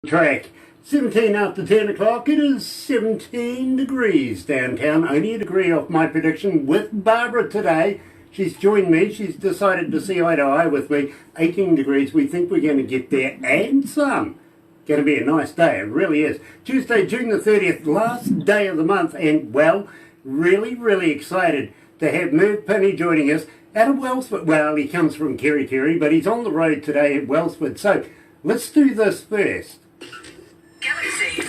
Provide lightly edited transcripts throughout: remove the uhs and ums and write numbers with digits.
Track 17 after 10 o'clock. It is 17 degrees downtown, only a degree off my prediction with Barbara today. She's joined me. She's decided to see eye to eye with me. 18 degrees. We think we're going to get there and some. Going to be a nice day. It really is. Tuesday, June the 30th, last day of the month, and well, really excited to have Merv Pinny joining us out of Wellsford. Well, he comes from Kerry, but he's on the road today at Wellsford. So let's do this first. Galaxy.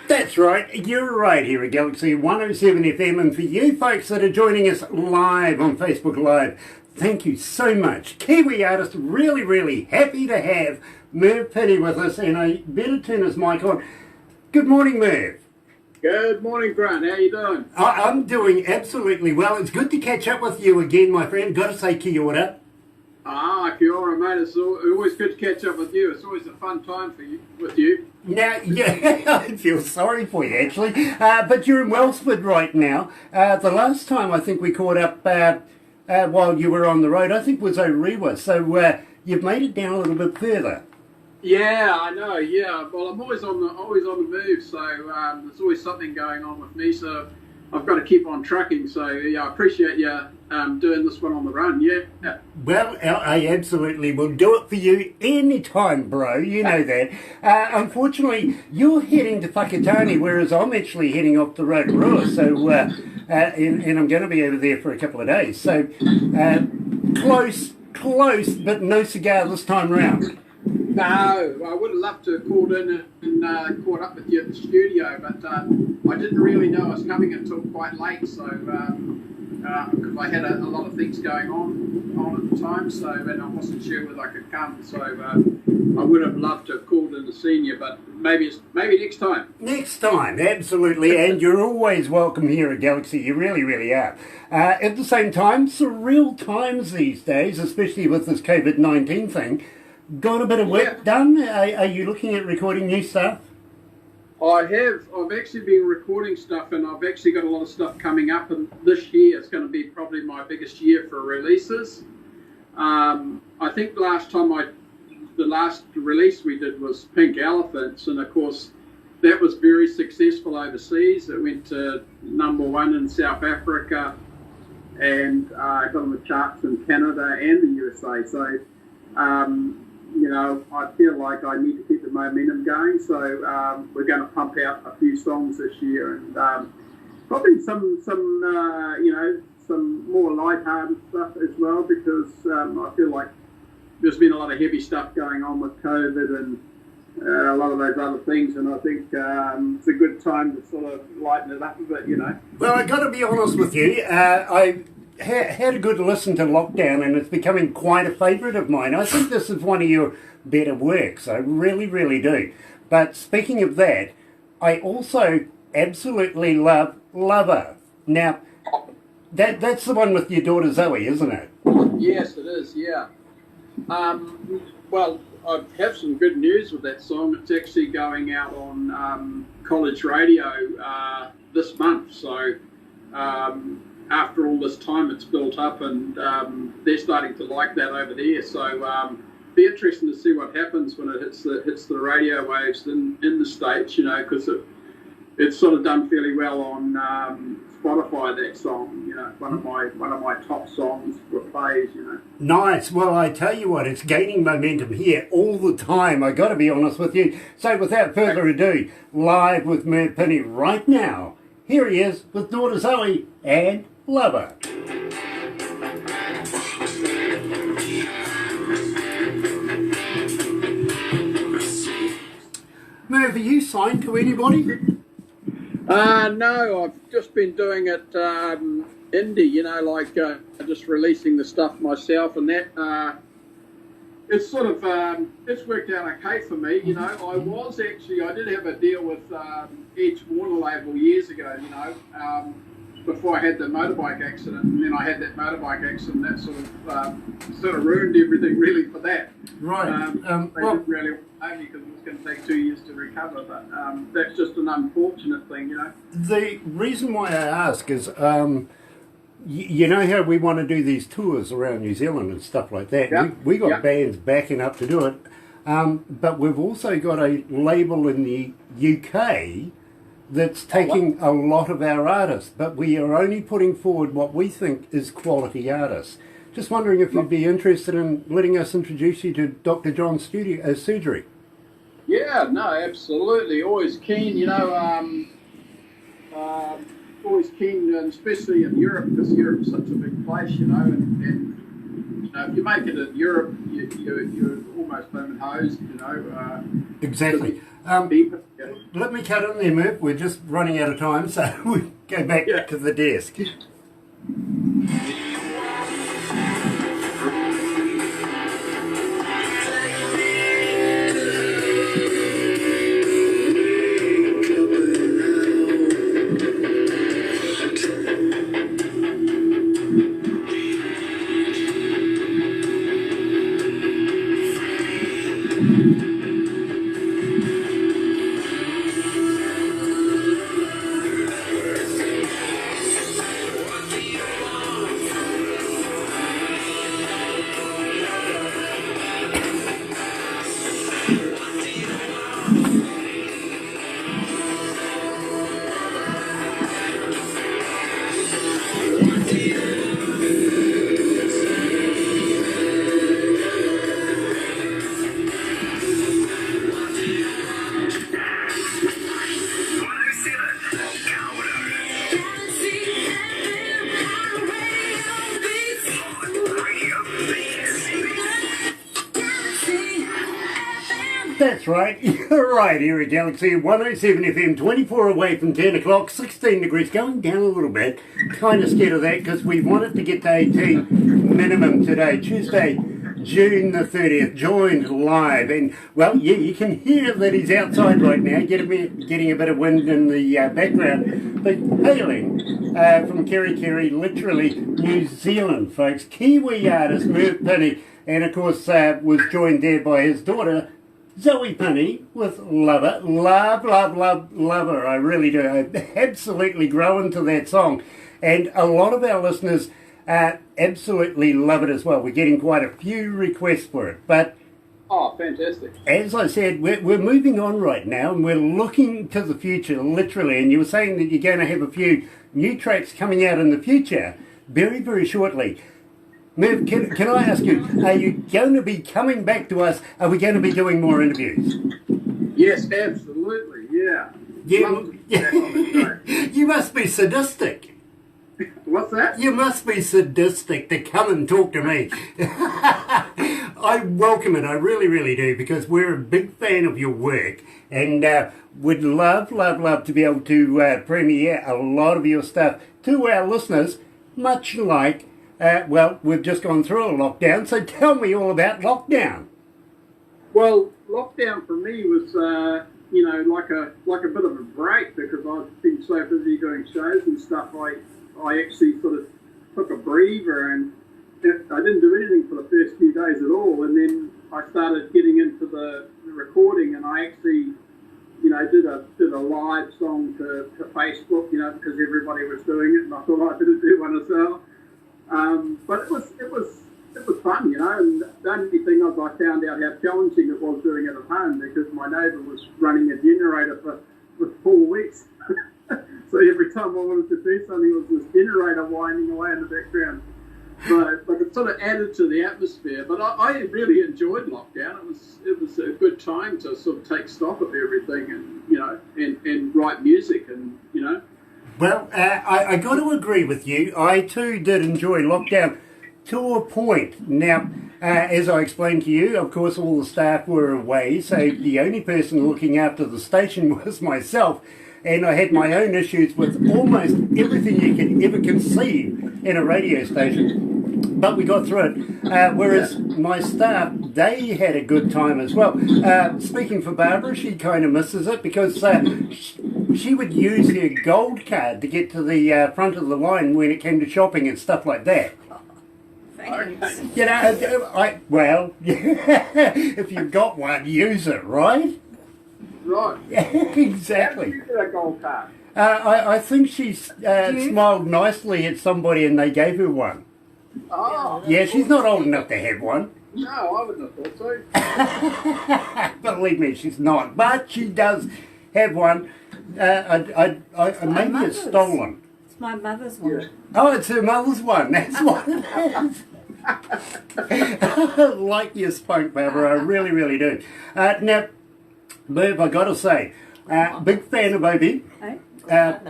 That's right, you're right here at Galaxy 107 FM, and for you folks that are joining us live on Facebook Live, thank you so much. Kiwi artist, really happy to have Merv Pinny with us, and I better turn his mic on. Good morning, Merv. Good morning, Grant. How you doing? I'm doing absolutely well. It's good to catch up with you again, my friend. Got to say kia ora. Kia ora, mate. It's always good to catch up with you. It's always a fun time with you. Now, yeah, I feel sorry for you, actually. But you're in Wellsford right now. The last time I think we caught up while you were on the road, I think was Orewa. So you've made it down a little bit further. Yeah, I know. Yeah, well, I'm always on the move. So there's always something going on with me. So I've got to keep on trucking. So yeah, I appreciate you doing this one on the run. Yeah. Well, I absolutely will do it for you anytime, bro. You know that. Unfortunately, you're heading to Whakatane, whereas I'm actually heading off to Rotorua. So, and I'm going to be over there for a couple of days. So, close, but no cigar this time round. No, I would have loved to have called in and caught up with you at the studio, but I didn't really know I was coming until quite late, so because I had a lot of things going on at the time, so and I wasn't sure whether I could come, so I would have loved to have called in and seen you, but maybe next time. Next time, absolutely, and you're always welcome here at Galaxy. You really are. At the same time, surreal times these days, especially with this COVID-19 thing. Got a bit of work done? Are you looking at recording new stuff? I have. I've actually been recording stuff, and I've actually got a lot of stuff coming up. And this year is going to be probably my biggest year for releases. I think the last release we did was Pink Elephants, and of course that was very successful overseas. It went to #1 in South Africa, and got on the charts in Canada and the USA. So. I feel like I need to keep the momentum going, so we're going to pump out a few songs this year, and probably some more light-hearted stuff as well, because I feel like there's been a lot of heavy stuff going on with COVID and a lot of those other things, and I think it's a good time to sort of lighten it up a bit, Well, I've got to be honest with you. I had a good listen to Lockdown, and it's becoming quite a favourite of mine. I think this is one of your better works. I really do. But speaking of that, I also absolutely love Lover. Now, that's the one with your daughter Zoe, isn't it? Yes, it is, yeah. Well, I have some good news with that song. It's actually going out on college radio this month, so after all this time it's built up, and they're starting to like that over there, so be interesting to see what happens when it hits the radio waves in the States, because it's sort of done fairly well on Spotify, that song, one of my top songs for plays, Nice. Well, I tell you what, it's gaining momentum here all the time, I got to be honest with you. So without further ado, live with Merv Pinny right now, here he is with daughter Zoe and Lover. Merv, are you signed to anybody? No, I've just been doing it indie, just releasing the stuff myself, and that it's sort of it's worked out okay for me. I did have a deal with Edge Warner label years ago. before I had the motorbike accident, and then I had that motorbike accident. That sort of ruined everything really for that. Right. They didn't really know me because it was going to take 2 years to recover, but that's just an unfortunate thing, you know. The reason why I ask is, you know how we want to do these tours around New Zealand and stuff like that. Yeah. We got Yeah. bands backing up to do it, but we've also got a label in the UK that's taking a lot of our artists, but we are only putting forward what we think is quality artists. Just wondering if you'd be interested in letting us introduce you to Dr. John's surgery. Yeah, no, absolutely. Always keen, you know, always keen, and especially in Europe, because Europe's such a big place, you know, and you know, if you make it in Europe, you're almost home and hosed, you know. Exactly. Yeah. Let me cut in there, Merv. We're just running out of time, so we go back to the desk. That's right, you're right here at Galaxy 107 FM, 24 away from 10 o'clock, 16 degrees, going down a little bit. Kind of scared of that because we wanted to get to 18 minimum today, Tuesday, June the 30th, joined live. And, well, yeah, you can hear that he's outside right now, getting a bit of wind in the background. But hailing from Kerry, literally New Zealand, folks, Kiwi artist Merv Pinny, and of course was joined there by his daughter, Zoe Pinny, with Lover. Love her. I really do. I absolutely grow into that song. And a lot of our listeners absolutely love it as well. We're getting quite a few requests for it. But oh, fantastic. As I said, we're moving on right now, and we're looking to the future, literally. And you were saying that you're going to have a few new tracks coming out in the future very, very shortly. Merv, can I ask you, are you going to be coming back to us? Are we going to be doing more interviews? Yes, absolutely, yeah. You must be sadistic. What's that? You must be sadistic to come and talk to me. I welcome it, I really, really do, because we're a big fan of your work, and would love to be able to premiere a lot of your stuff to our listeners, much like well, we've just gone through a lockdown, so tell me all about lockdown. Well, lockdown for me was, you know, like a bit of a break, because I've been so busy doing shows and stuff. I actually sort of took a breather, and I didn't do anything for the first few days at all. And then I started getting into the recording, and I actually, you know, did a live song to Facebook, you know, because everybody was doing it, and I thought I better do one as well. But it was fun, you know, and the only thing is I found out how challenging it was doing it at home, because my neighbour was running a generator for 4 weeks. So every time I wanted to do something, it was this generator whining away in the background. But it sort of added to the atmosphere. But I really enjoyed lockdown. It was a good time to sort of take stock of everything, and you know, and write music, and you know. Well, I got to agree with you. I too did enjoy lockdown to a point. Now, as I explained to you, of course, all the staff were away, so the only person looking after the station was myself, and I had my own issues with almost everything you can ever conceive in a radio station. But we got through it. Whereas my staff, they had a good time as well. Speaking for Barbara, she kind of misses it because she would use her gold card to get to the front of the line when it came to shopping and stuff like that. Thanks. You know, well, if you've got one, use it, right? Right. Exactly. How did you get a gold card? I think she smiled nicely at somebody and they gave her one. Oh. Yeah, she's not old enough to have one. No, I wouldn't have thought so. Believe me, she's not. But she does have one. Maybe it's stolen. It's my mother's one. Yeah. Oh, it's her mother's one. That's what it is. I like your spunk, Barbara. I really, really do. Now, Merv, I got to say, big fan of Obi. Hey?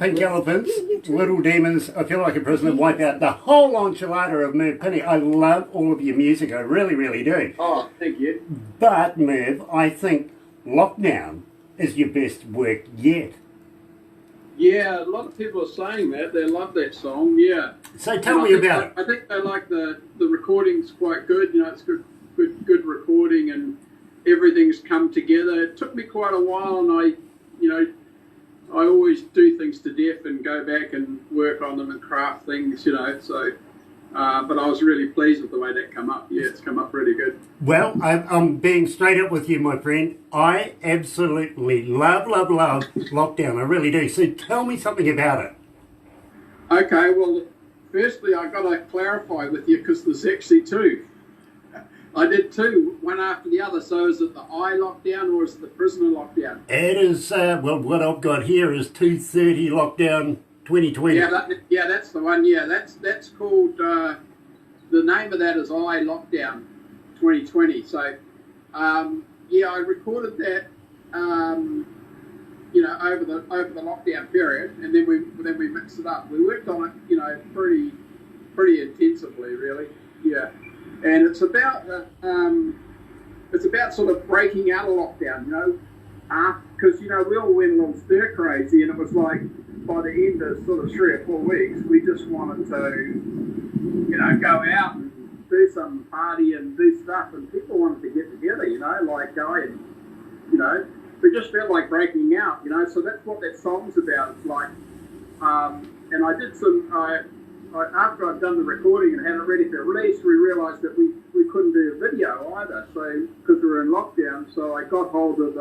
Pink Elephants, Little Demons, I Feel Like a Prisoner, Wipe Out, the whole enchilada of Merv Pinny. I love all of your music, I really, really do. Oh, thank you. But, Merv, I think Lockdown is your best work yet. Yeah, a lot of people are saying that. They love that song, yeah. So tell me about it. I think they like the recording's quite good. You know, it's good recording and everything's come together. It took me quite a while and I always do things to death and go back and work on them and craft things, you know, so... but I was really pleased with the way that came up. Yeah, it's come up really good. Well, I'm being straight up with you, my friend. I absolutely love Lockdown. I really do. So tell me something about it. Okay, well, firstly, I've got to clarify with you because there's actually two. I did two, one after the other. So is it the I lockdown or is it the prisoner lockdown? It is, well, what I've got here is 2:30 Lockdown 2020. Yeah, that's the one. Yeah, that's called, the name of that is I Lockdown 2020. So, yeah, I recorded that, you know, over the lockdown period, and then we mixed it up. We worked on it, you know, pretty intensively, really. Yeah, and it's about sort of breaking out of lockdown, you know, because you know we all went a little stir crazy, and it was like by the end of sort of 3 or 4 weeks, we just wanted to, you know, go out and do some party and do stuff, and people wanted to get together, you know, like go and, you know, we just felt like breaking out, you know, so that's what that song's about. It's like, and I did after I'd done the recording and had it ready for release, we realised that we couldn't do a video either, so because we were in lockdown, so I got hold of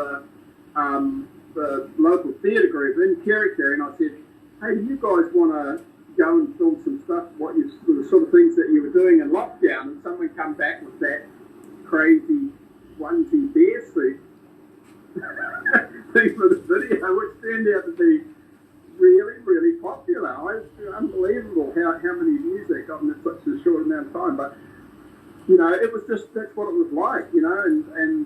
the local theatre group in Kerikeri, and I said, hey, do you guys want to go and film some stuff, the sort of things that you were doing in lockdown? And someone come back with that crazy onesie bear suit thing for the video, which turned out to be really, really popular. It's unbelievable how many views they got in such a short amount of time. But, you know, it was just, that's what it was like, you know, and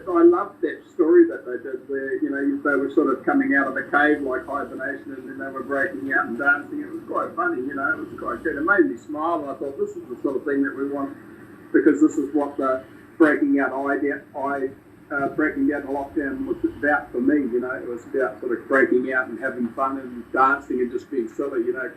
I loved that story that they did where, you know, they were sort of coming out of a cave like hibernation and then they were breaking out and dancing. It was quite funny, you know, it was quite good. It made me smile, and I thought this is the sort of thing that we want, because this is what the breaking out breaking down the lockdown was about for me, you know. It was about sort of breaking out and having fun and dancing and just being silly, you know,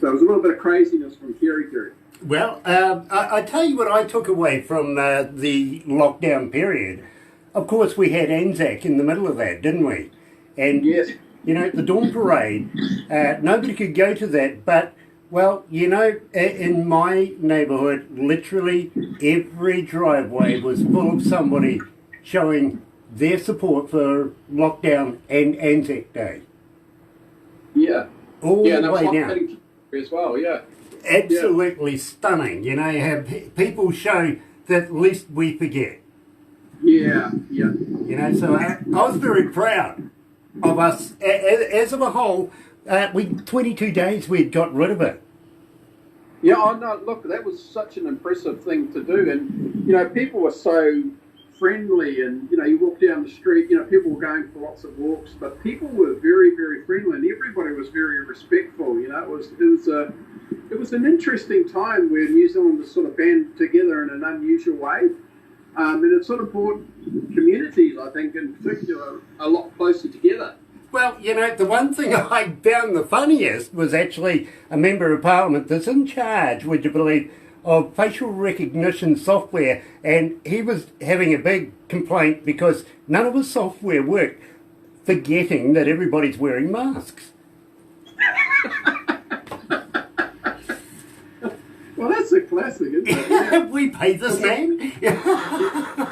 so it was a little bit of craziness from Kerikeri. Well, I tell you what I took away from the lockdown period. Of course, we had Anzac in the middle of that, didn't we? And, yes, you know, the Dawn Parade, nobody could go to that, but, well, you know, in my neighbourhood, literally every driveway was full of somebody showing their support for lockdown and Anzac Day. Yeah. All yeah, the way down. As well, yeah. Absolutely stunning. You know, you have people show that at least we forget. Yeah. You know, so I was very proud of us as of a whole. 22 days we'd got rid of it. Yeah, I know. Look, that was such an impressive thing to do, and you know, people were so friendly, and you know, you walk down the street, you know, people were going for lots of walks, but people were very, very friendly, and everybody was very respectful. You know, it was an interesting time where New Zealand was sort of band together in an unusual way, and it sort of brought communities, I think, in particular, a lot closer together. Well, you know, the one thing I found the funniest was actually a member of Parliament that's in charge, would you believe, of facial recognition software, and he was having a big complaint because none of his software worked forgetting that everybody's wearing masks. Well, that's a classic, isn't it? Yeah. We paid this man.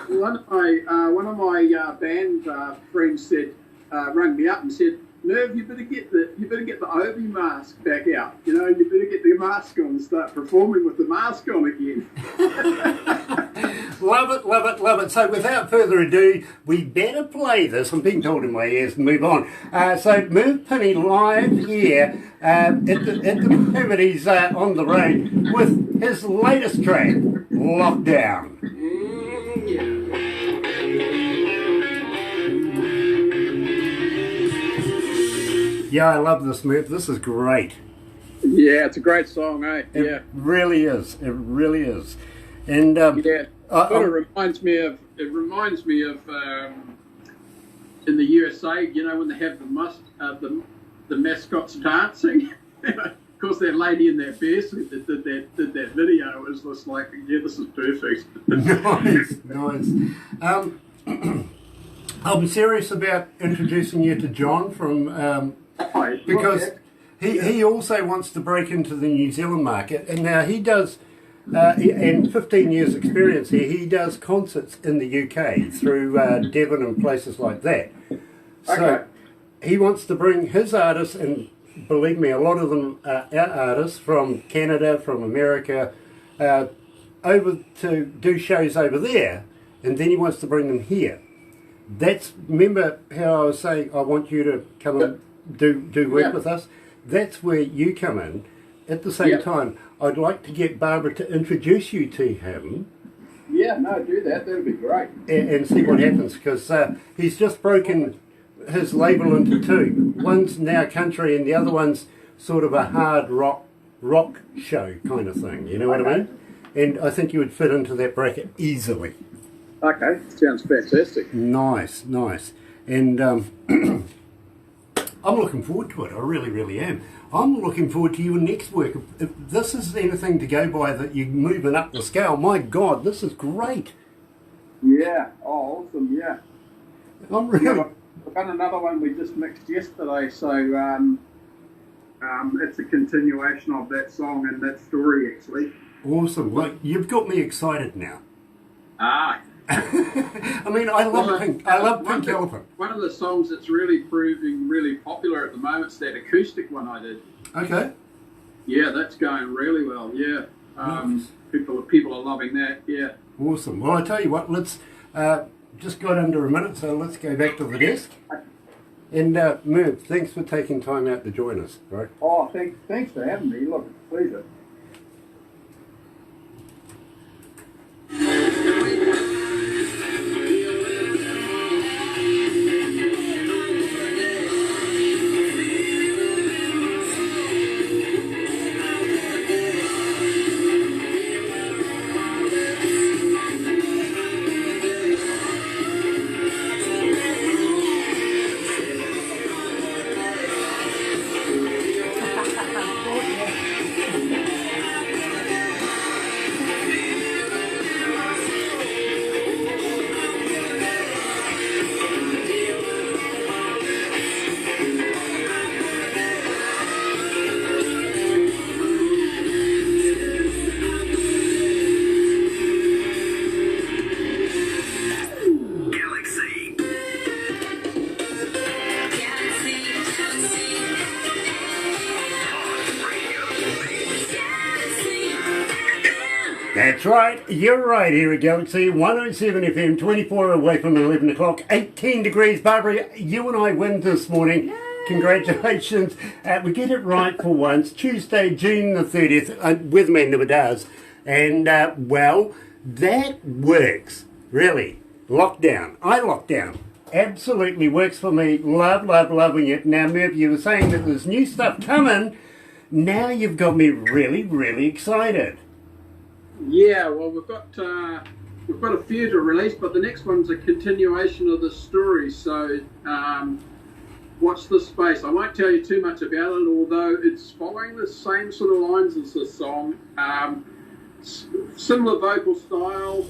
One of my band friends said, rang me up and said, "Merv, you better get the Obi mask back out. You know, you better get the mask on and start performing with the mask on again." Love it, love it, love it. So without further ado, we better play this. I'm being told in my ears to move on. So Merv Pinny live here at the moment he's on the road with his latest track, Lockdown. Yeah, I love this, Merv. This is great. Yeah, it's a great song, eh? It really is. It really is. And yeah, sort of reminds me of in the USA, you know, when they have the mascots dancing. Of course, that lady in that bear suit that did that video was just like, yeah, this is perfect. Nice. I'm serious about introducing you to John from because he also wants to break into the New Zealand market, and now he does. And 15 years experience here, he does concerts in the UK through Devon and places like that. So he wants to bring his artists, and believe me, a lot of them are our artists from Canada, from America, over to do shows over there, and then he wants to bring them here. Remember how I was saying I want you to come and do work with us? That's where you come in. At the same time, I'd like to get Barbara to introduce you to him. Yeah, no, do that. That would be great. And see what happens, because he's just broken his label into two. One's now country and the other one's sort of a hard rock show kind of thing. You know what I mean? And I think you would fit into that bracket easily. Okay, sounds fantastic. Nice, nice. And I'm looking forward to it. I really, really am. I'm looking forward to your next work. If this is anything to go by, that you're moving up the scale, my God, this is great. Yeah, oh, awesome, yeah. I'm really... I've got another one we just mixed yesterday, so it's a continuation of that song and that story, actually. Awesome. Like, you've got me excited now. Ah. I mean, I love Pink Elephant. One of the songs that's really proving really popular at the moment is that acoustic one I did. Okay. Yeah, that's going really well. Yeah, Nice. People are loving that. Yeah. Awesome. Well, I tell you what. Let's just got under a minute, so let's go back to the desk. And Merv, thanks for taking time out to join us. Right. Oh, thanks for having me. Look, it's a pleasure. That's right, you're right here at Galaxy 107 FM, 24 away from 11 o'clock, 18 degrees. Barbara, you and I win this morning. Yay! Congratulations. We get it right for once. Tuesday, June the 30th. Weatherman never does. And, well, that works. Really. Lockdown. I locked down. Absolutely works for me. Loving it. Now, Merv, you were saying that there's new stuff coming. Now you've got me really, really excited. Yeah, well, we've got a few to release, but the next one's a continuation of the story. So, watch this space. I won't tell you too much about it, although it's following the same sort of lines as the song. Similar vocal style,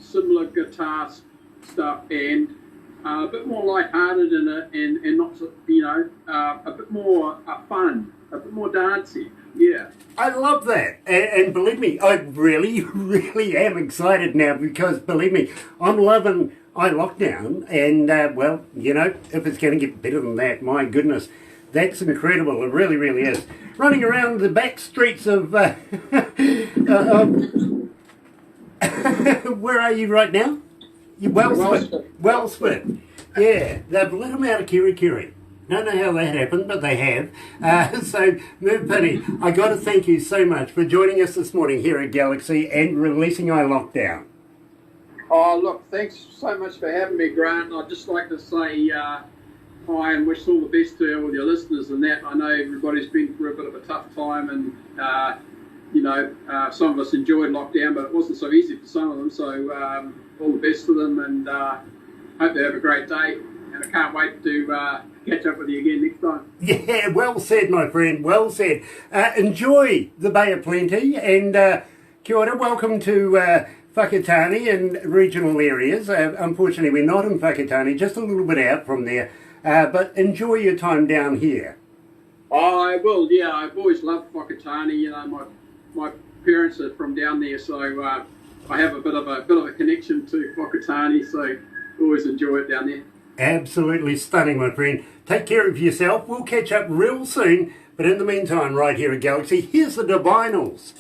similar guitar stuff, and a bit more lighthearted and not so, a bit more fun, a bit more dancey. Yeah. I love that. And believe me, I really, really am excited now because, believe me, I'm loving iLockdown. And, well, you know, if it's going to get better than that, my goodness, that's incredible. It really, really is. Running around the back streets of... where are you right now? Wellsford. Yeah, they've let them out of Kirikiri. Don't know how that happened, but they have. So, Merv Pinny, I got to thank you so much for joining us this morning here at Galaxy and releasing iLockdown. Oh, look, thanks so much for having me, Grant. I'd just like to say hi and wish all the best to all your listeners and that. I know everybody's been through a bit of a tough time and, some of us enjoyed lockdown, but it wasn't so easy for some of them. So all the best to them and hope they have a great day. And I can't wait to catch up with you again next time. Yeah, well said, my friend, well said. Enjoy the Bay of Plenty and kia ora, welcome to Whakatane and regional areas. Unfortunately, we're not in Whakatane, just a little bit out from there, but enjoy your time down here. Oh, I will, yeah. I've always loved Whakatane. You know, my parents are from down there, so I have a bit of a connection to Whakatane, so always enjoy it down there. Absolutely stunning, my friend. Take care of yourself. We'll catch up real soon. But in the meantime, right here at Galaxy, here's the Divinals.